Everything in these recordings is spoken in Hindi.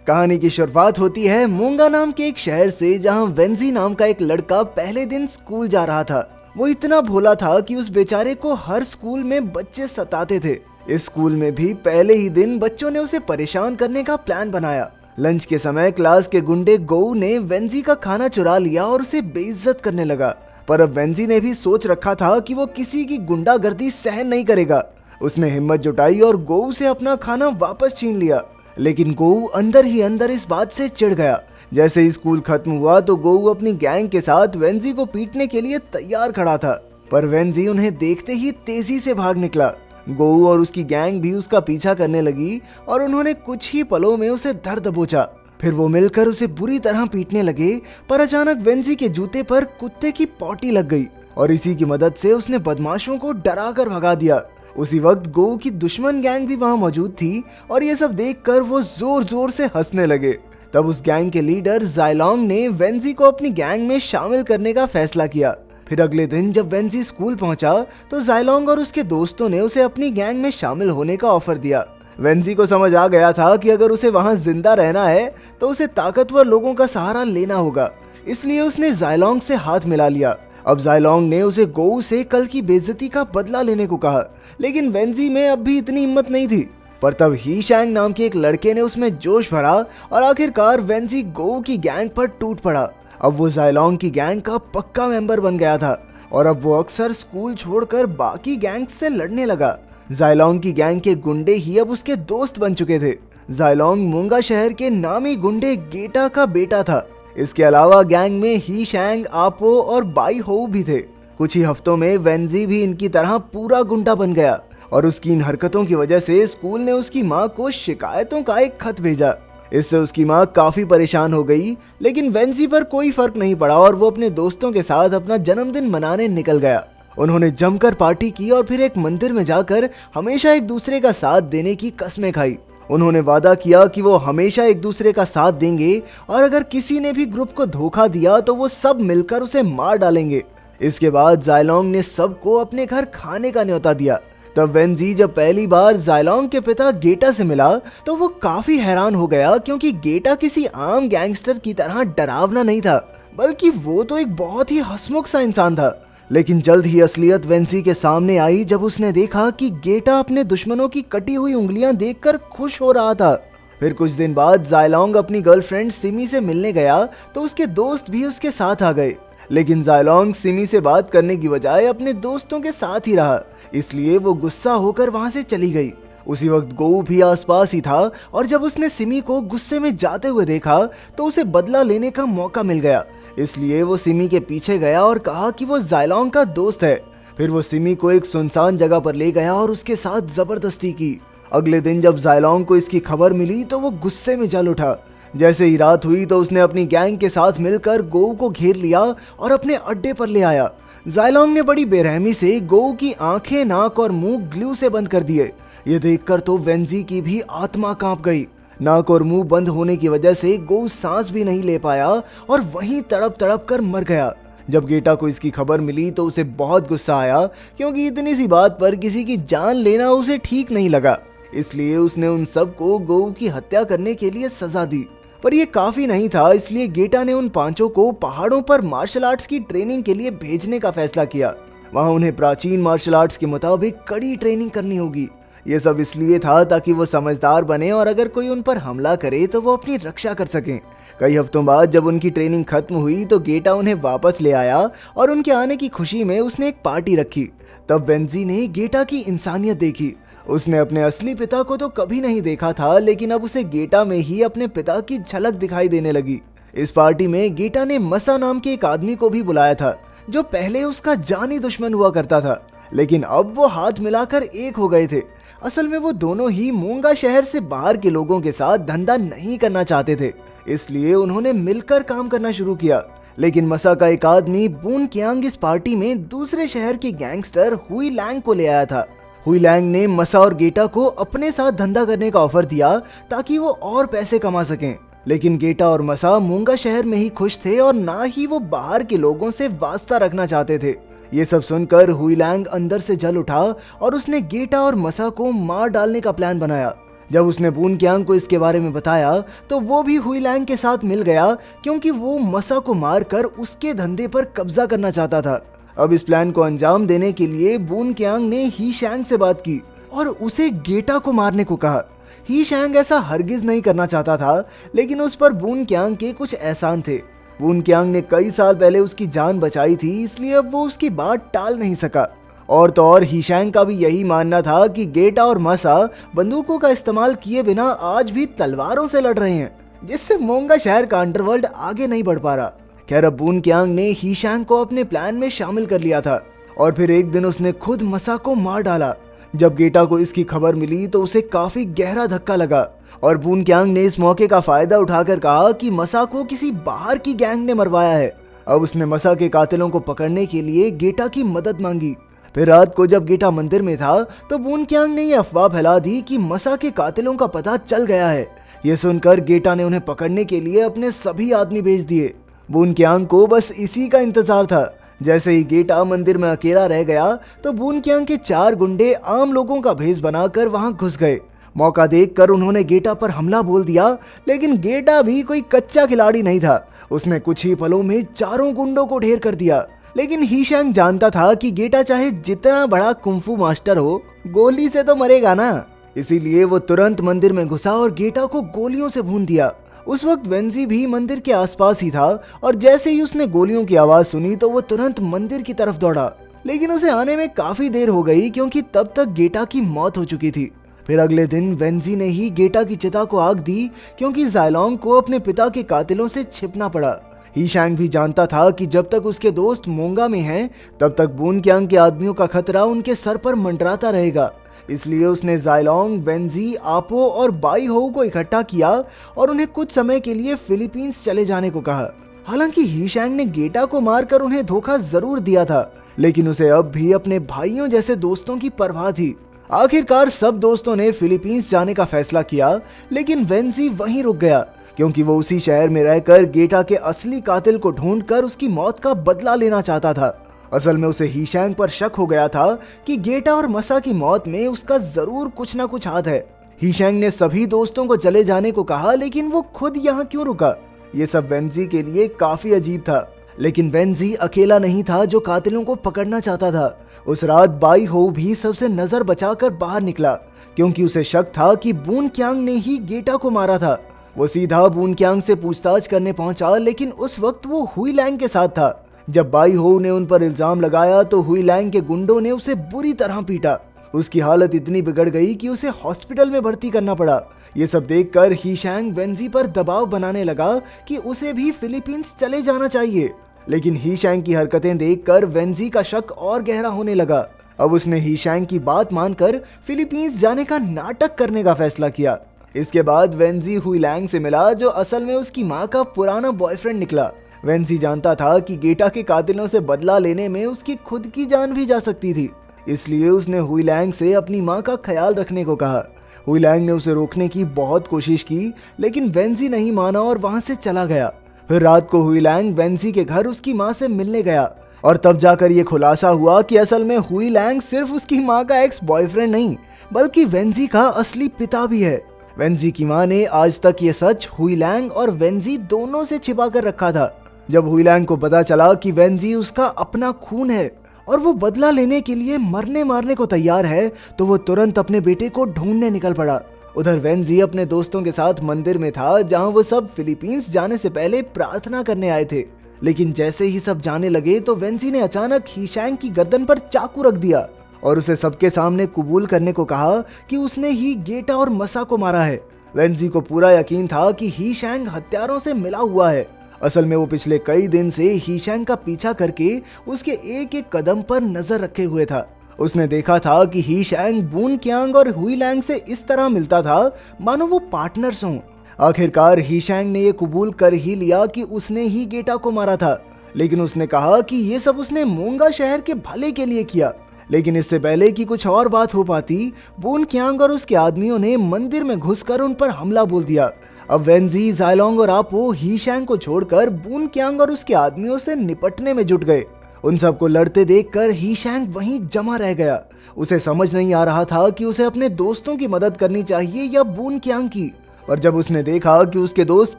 कहानी की शुरुआत होती है मूंगा नाम के एक शहर से, जहां वेंजी नाम का एक लड़का पहले दिन स्कूल जा रहा था। वो इतना भोला था कि उस बेचारे को हर स्कूल में बच्चे सताते थे। इस स्कूल में भी पहले ही दिन बच्चों ने उसे परेशान करने का प्लान बनाया। लंच के समय क्लास के गुंडे गोऊ ने वेंजी का खाना चुरा लिया और उसे बेइज्जत करने लगा। पर अब वेंजी ने भी सोच रखा था कि वो किसी की गुंडागर्दी सहन नहीं करेगा। उसने हिम्मत जुटाई और गोऊ से अपना खाना वापस छीन लिया। लेकिन गोऊ अंदर ही अंदर इस बात से चिढ़ गया। जैसे ही स्कूल खत्म हुआ तो गोऊ अपनी गैंग के साथ वेंजी को पीटने के लिए तैयार खड़ा था, पर वेंजी उन्हें देखते ही तेजी से भाग निकला। गोऊ और उसकी गैंग भी उसका पीछा करने लगी और उन्होंने कुछ ही पलों में उसे धर दबोचा। फिर वो मिलकर उसे बुरी तरह पीटने लगे, पर अचानक वेंजी के जूते पर कुत्ते की पॉटी लग गई और इसी की मदद से उसने बदमाशों को डरा कर भगा दिया। उसी वक्त गोऊ की दुश्मन गैंग भी वहां मौजूद थी और ये सब देखकर वो जोर जोर से हंसने लगे। तब उस गैंग के लीडर जायलोंग ने वेंजी को अपनी गैंग में शामिल करने का फैसला किया। फिर अगले दिन जब वेंजी स्कूल पहुंचा तो जायलोंग और उसके दोस्तों ने उसे अपनी गैंग में शामिल होने का ऑफर दिया। वेंजी को समझ आ गया था कि अगर उसे वहां जिंदा रहना है तो उसे ताकतवर लोगों का सहारा लेना होगा, इसलिए उसने जायलोंग से हाथ मिला लिया। अब जायलोंग ने उसे गोऊ से कल की बेइज्जती का बदला लेने को कहा, लेकिन वेंजी में अब भी इतनी हिम्मत नहीं थी। पर तब ही शैंग नाम के एक लड़के ने उसमें जोश भरा और आखिरकार वेंजी गोऊ की गैंग पर टूट पड़ा। अब वो जायलोंग की गैंग का पक्का मेंबर बन गया था और अब वो अक्सर स्कूल छोड़कर बाकी गैंग से लड़ने लगा। जायलोंग की गैंग के गुंडे ही अब उसके दोस्त बन चुके थे। जायलोंग मूंगा शहर के नामी गुंडे गेटा का बेटा था। इसके अलावा गैंग में ही शैंग, आपो और बाई हो भी थे। कुछ ही हफ्तों में वेंजी भी इनकी तरह पूरा गुंडा बन गया और उसकी इन हरकतों की वजह से स्कूल ने उसकी माँ को शिकायतों का एक खत भेजा। इससे उसकी माँ काफी परेशान हो गई, लेकिन वेंजी पर कोई फर्क नहीं पड़ा और वो अपने दोस्तों के साथ अपना जन्मदिन मनाने निकल गया। उन्होंने जमकर पार्टी की और फिर एक मंदिर में जाकर हमेशा एक दूसरे का साथ देने की कस्में खाई। उन्होंने वादा किया कि वो हमेशा एक दूसरे का साथ देंगे और अगर किसी ने भी ग्रुप को धोखा दिया तो वो सब मिलकर उसे मार डालेंगे। इसके बाद जायलोंग ने सबको अपने घर खाने का न्योता दिया। तब वेंजी जब पहली बार जायलोंग के पिता गेटा से मिला तो वो काफी हैरान हो गया, क्योंकि गेटा किसी आम गैंगस्टर की तरह डरावना नहीं था, बल्कि वो तो एक बहुत ही हंसमुख सा इंसान था। लेकिन जल्द ही असलियत वेंजी के सामने आई जब उसने देखा कि गेटा अपने दुश्मनों की कटी हुई उंगलियां देखकर खुश हो रहा था। फिर कुछ दिन बाद जायलोंग अपनी गर्लफ्रेंड सिमी से मिलने गया तो उसके दोस्त भी उसके साथ आ गए, लेकिन जायलोंग सिमी से बात करने की बजाय अपने दोस्तों के साथ ही रहा, इसलिए वो गुस्सा होकर वहां से चली गई। उसी वक्त गोऊ भी आसपास ही था और जब उसने सिमी को गुस्से में जाते हुए देखा तो उसे बदला लेने का मौका मिल गया, इसलिए वो सिमी के पीछे गया और कहा कि वो जायलोंग का दोस्त है। फिर वो सिमी को एक सुनसान जगह पर ले गया और उसके साथ जबरदस्ती की। अगले दिन जब जायलोंग को इसकी खबर मिली तो वो गुस्से में जल उठा। जैसे ही रात हुई तो उसने अपनी गैंग के साथ मिलकर गोऊ को घेर लिया और अपने अड्डे पर ले आया। जायलोंग ने बड़ी बेरहमी से गोऊ की आंखें, नाक और मुंह ग्लू से बंद कर दिए। ये देखकर तो वेंजी की भी आत्मा कांप गई। नाक और मुंह बंद होने की वजह से गोऊ सांस भी नहीं ले पाया और वहीं तड़प तड़प कर मर गया। जब गेटा को इसकी खबर मिली तो उसे बहुत गुस्सा आया, क्योंकि इतनी सी बात पर किसी की जान लेना उसे ठीक नहीं लगा। इसलिए उसने उन सबको गोऊ की हत्या करने के लिए सजा दी। पर यह काफी नहीं था, इसलिए गेटा ने उन पांचों को पहाड़ों पर मार्शल आर्ट्स की ट्रेनिंग के लिए भेजने का फैसला किया। वहां उन्हें प्राचीन मार्शल आर्ट्स के मुताबिक कड़ी ट्रेनिंग करनी होगी। ये सब इसलिए था ताकि वो समझदार बने और अगर कोई उन पर हमला करे तो वो अपनी रक्षा कर सकें। कई हफ्तों बाद जब उनकी ट्रेनिंग खत्म हुई तो गेटा उन्हें वापस ले आया और उनके आने की खुशी में उसने एक पार्टी रखी। तब वेंजी ने गेटा की इंसानियत देखी। उसने अपने असली पिता को तो कभी नहीं देखा था, लेकिन अब उसे गेटा में ही अपने पिता की झलक दिखाई देने लगी। इस पार्टी में गेटा ने मसा नाम के एक आदमी को भी बुलाया था, जो पहले उसका जानी दुश्मन हुआ करता था, लेकिन अब वो हाथ मिलाकर एक हो गए थे। असल में वो दोनों ही मूंगा शहर से बाहर के लोगों के साथ धंधा नहीं करना चाहते थे, इसलिए उन्होंने मिलकर काम करना शुरू किया। लेकिन मसा का एक आदमी बून कियांग इस पार्टी में दूसरे शहर के गैंगस्टर हुई लैंग को ले आया था। हुई लैंग ने मसा और गेटा को अपने साथ धंधा करने का ऑफर दिया ताकि वो और पैसे कमा सकें, लेकिन गेटा और मसा मूंगा शहर में ही खुश थे और ना ही वो बाहर के लोगों से वास्ता रखना चाहते थे। ये सब सुनकर हुई लैंग अंदर से जल उठा और उसने गेटा और मसा को मार डालने का प्लान बनाया। जब उसने बून क्यांग को इसके बारे में बताया तो वो भी हुई लैंग के साथ मिल गया, क्योंकि वो मसा को मारकर उसके धंधे पर कब्जा करना चाहता था। अब इस प्लान को अंजाम देने के लिए बून क्यांग ने ही शैंग से बात की और उसे गेटा को मारने को कहा। ही शैंग ऐसा हरगिज नहीं करना चाहता था, लेकिन उस पर बून क्यांग के कुछ एहसान थे। बून क्यांग ने कई साल पहले उसकी जान बचाई थी, इसलिए अब वो उसकी बात टाल नहीं सका। और तो और ही शैंग का भी यही मानना था कि गेटा और मसा बंदूकों का इस्तेमाल किए बिना आज भी तलवारों से लड़ रहे हैं, जिससे मोंगा शहर का अंडरवर्ल्ड आगे नहीं बढ़ पा रहा। खैर, अब बून क्यांग ने ही शैंग को अपने प्लान में शामिल कर लिया था और फिर एक दिन उसने खुद मसा को मार डाला। जब गेटा को इसकी खबर मिली तो उसे काफी गहरा धक्का लगा और बून क्यांग ने इस मौके का फायदा उठाकर कहा कि मसा को किसी बाहर की गैंग ने मरवाया है। अब उसने मसा के कातिलों को पकड़ने के लिए गेटा की मदद मांगी। फिर रात को जब गेटा मंदिर में था तो बून क्यांग ने यह अफवाह फैला दी कि मसा के कातिलों का पता चल गया है। ये सुनकर गेटा ने उन्हें पकड़ने के लिए अपने सभी आदमी भेज दिए। बून क्यांग को बस इसी का इंतजार था। जैसे ही गेटा मंदिर में अकेला रह गया तो बून क्यांग के 4 गुंडे आम लोगों का भेष बनाकर वहां घुस गए। मौका देखकर उन्होंने गेटा पर हमला बोल दिया, लेकिन गेटा भी कोई कच्चा खिलाड़ी नहीं था। उसने कुछ ही पलों में 4 गुंडों को ढेर कर दिया। लेकिन ही शैंग जानता था कि गेटा चाहे जितना बड़ा कुंफू मास्टर हो, गोली से तो मरेगा ना। इसीलिए वो तुरंत मंदिर में घुसा और गेटा को गोलियों से भून दिया। उस वक्त वेंजी भी मंदिर के आसपास ही था और जैसे ही उसने गोलियों की आवाज सुनी तो वो तुरंत मंदिर की तरफ दौड़ा। लेकिन उसे आने में काफी देर हो गई, क्योंकि तब तक गेटा की मौत हो चुकी थी। फिर अगले दिन वेंजी ने ही गेटा की चिता को आग दी, क्योंकि जायलोंग को अपने पिता के कातिलों से छिपना पड़ा। ही शैंग भी जानता था कि जब तक उसके दोस्त मोंगा में हैं, तब तक बून क्यांग के आदमियों का खतरा उनके सर पर मंडराता रहेगा। इसलिए उसने जायलोंग, वेंजी, आपो और बाई हो को इकट्ठा किया और उन्हें कुछ समय के लिए फिलीपींस चले जाने को कहा। हालांकि ही शैंग ने गेटा को मारकर उन्हें धोखा जरूर दिया था, लेकिन उसे अब भी अपने भाइयों जैसे दोस्तों की परवाह थी। आखिरकार सब दोस्तों ने फिलीपींस जाने का फैसला किया, लेकिन वेंजी वहीं रुक गया, क्योंकि वो उसी शहर में रहकर गेटा के असली कातिल को ढूंढकर उसकी मौत का बदला लेना चाहता था। असल में उसे ही शैंग पर शक हो गया था कि गेटा और मसा की मौत में उसका जरूर कुछ ना कुछ हाथ है। ही शैंग ने सभी दोस्तों को चले जाने को कहा, लेकिन वो खुद यहाँ क्यों रुका? ये सब वेंजी के लिए काफी अजीब था। लेकिन वेंजी अकेला नहीं था जो कातिलों को पकड़ना चाहता था। उस रात बाई हो भी सबसे नजर बचाकर बाहर निकला, क्योंकि उसे शक था कि बून क्यांग ने ही गेटा को मारा था। वो सीधा बून क्यांग से पूछताछ करने पहुंचा, लेकिन उस वक्त वो हुई लैंग के साथ था। जब बाई हो ने उन पर इल्जाम लगाया तो हुई लैंग के गुंडों ने उसे बुरी तरह पीटा। उसकी हालत इतनी बिगड़ गई कि उसे हॉस्पिटल में भर्ती करना पड़ा। ये सब देखकर ही शैंग वेंजी पर दबाव बनाने लगा कि उसे भी फिलीपींस चले जाना चाहिए। लेकिन ही शैंग की हरकतें देखकर वेंजी का शक और गहरा होने लगा। अब उसने ही शैंग की बात मानकर फिलीपींस जाने का नाटक करने का फैसला किया। इसके बाद वेंजी हुई लैंग से मिला, जो असल में उसकी माँ का पुराना बॉयफ्रेंड निकला। वेंजी जानता था कि गेटा के कातिलों से बदला लेने में उसकी खुद की जान भी जा सकती थी, इसलिए उसने हुई लैंग से अपनी माँ का ख्याल रखने को कहा। हुई लैंग ने उसे रोकने की बहुत कोशिश की, लेकिन वेंजी नहीं माना और वहां से चला गया। फिर रात को हुई लैंग वेंजी के घर उसकी माँ से मिलने गया और तब जाकर ये खुलासा हुआ कि असल में हुई लैंग सिर्फ उसकी माँ का एक्स बॉयफ्रेंड नहीं, बल्कि वेंजी का असली पिता भी है। वेंजी की माँ ने आज तक ये सच हुई लैंग और वेंजी दोनों से छिपा कर रखा था। जब हुई लैंग को पता चला कि वेंजी उसका अपना खून है और वो बदला लेने के लिए मरने मारने को तैयार है, तो वो तुरंत अपने बेटे को ढूंढने निकल पड़ा। उधर वेंजी अपने दोस्तों के साथ मंदिर में था, जहां वो सब फिलीपींस जाने से पहले प्रार्थना करने आए थे। लेकिन जैसे ही सब जाने लगे तो वेंजी ने अचानक ही शैंग की गर्दन पर चाकू रख दिया और उसे सबके सामने कबूल करने को कहा कि उसने ही गेटा और मसा को मारा है। वेंजी को पूरा यकीन था कि ही शैंग हत्यारों से मिला हुआ है। असल में वो पिछले कई दिन से ही शैंग का पीछा करके उसके एक एक कदम पर नजर रखे हुए था। उसने देखा था कि ही शैंग बून क्यांग और हुई लैंग से इस तरह मिलता था मानो वो पार्टनर्स हों। आखिरकार ही शैंग ने ये कबूल कर ही लिया कि उसने ही गेटा को मारा था, लेकिन उसने कहा कि ये सब उसने मोंगा शहर के भले के लिए किया। लेकिन इससे पहले कि कुछ और बात हो पाती, बून क्यांग और उसके आदमियों ने मंदिर में घुसकर उन पर हमला बोल दिया। अब वेंजी, जायलोंग और आपो ही शैंग को छोड़कर बून क्यांग और उसके आदमियों से निपटने में जुट गए। उन सबको लड़ते देखकर हीशैंग वहीं जमा रह गया। उसे समझ नहीं आ रहा था कि उसे अपने दोस्तों की मदद करनी चाहिए या बून क्यांग की। और जब उसने देखा कि उसके दोस्त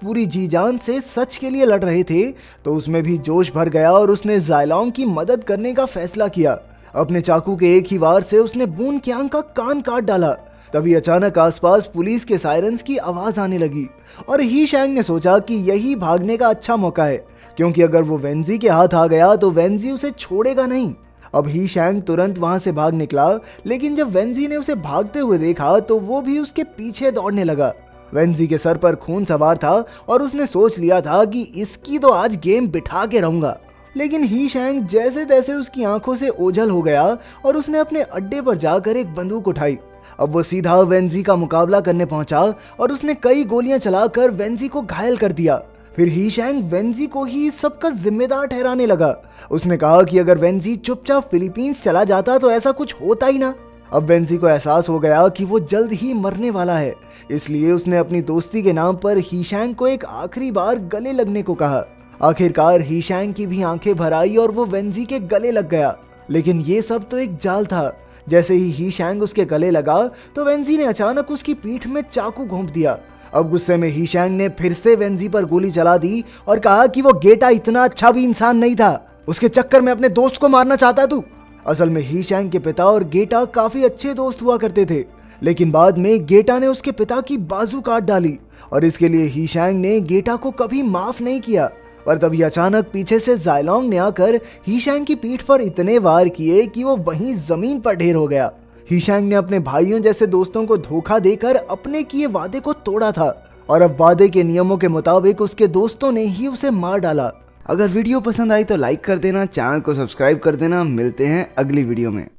पूरी जी जान से सच के लिए लड़ रहे थे तो उसमें भी जोश भर गया और उसने ज़ायलोंग की मदद करने का फैसला किया। अपने चाकू के एक ही वार से उसने बून क्यांग का कान काट डाला। तभी अचानक आसपास पुलिस के सायरन्स की आवाज आने लगी और हीशैंग ने सोचा कि यही भागने का अच्छा मौका है, क्योंकि अगर वो वेंजी के हाथ आ गया तो वेंजी उसे छोड़ेगा नहीं। अब हीशैंग तुरंत वहां से भाग निकला, लेकिन जब वेंजी ने उसे भागते हुए देखा तो वो भी उसके पीछे दौड़ने लगा। वेंजी के सर पर खून सवार था और उसने सोच लिया था कि इसकी तो आज गेम बिठा के रहूंगा। लेकिन हीशैंग जैसे तैसे उसकी आंखों से ओझल हो गया और उसने अपने अड्डे पर जाकर एक बंदूक उठाई। अब वो सीधा वेंजी का मुकाबला करने पहुंचा और उसने कई गोलियां चलाकर वेंजी को घायल कर दिया। फिर हीशैंग वेंजी को ही सबका जिम्मेदार ठहराने लगा। उसने कहा कि अगर वेंजी चुपचाप फिलीपींस चला जाता तो ऐसा कुछ होता ही ना। अब वेंजी को एहसास हो गया कि वो जल्द ही मरने वाला है, इसलिए उसने अपनी दोस्ती के नाम पर हीशैंग को एक आखिरी बार गले लगने को कहा। आखिरकार हीशैंग की भी आंखें भर आई और वो वेंजी के गले लग गया। लेकिन ये सब तो एक जाल था। जैसे ही हीशैंग उसके गले लगा तो वेंजी ने अचानक उसकी पीठ में चाकू घोंप दिया। अब गुस्से में हीशैंग ने फिर से वेंजी पर गोली चला दी और कहा कि वो गेटा इतना अच्छा भी इंसान नहीं था, उसके चक्कर में अपने दोस्त को मारना चाहता है तू। असल में हीशैंग के पिता और गेटा काफी अच्छे दोस्त हुआ करते थे, लेकिन बाद में गेटा ने उसके पिता की बाजू काट डाली और इसके लिए हीशैंग ने गेटा को कभी माफ नहीं किया। पर तभी अचानक पीछे से ज़ायलोंग ने आकर हीशैंग की पीठ पर इतने वार किए कि वो वहीं जमीन पर ढेर हो गया। हीशैंग ने अपने भाइयों जैसे दोस्तों को धोखा देकर अपने किए वादे को तोड़ा था और अब वादे के नियमों के मुताबिक उसके दोस्तों ने ही उसे मार डाला। अगर वीडियो पसंद आई तो लाइक कर देना, चैनल को सब्सक्राइब कर देना। मिलते हैं अगली वीडियो में।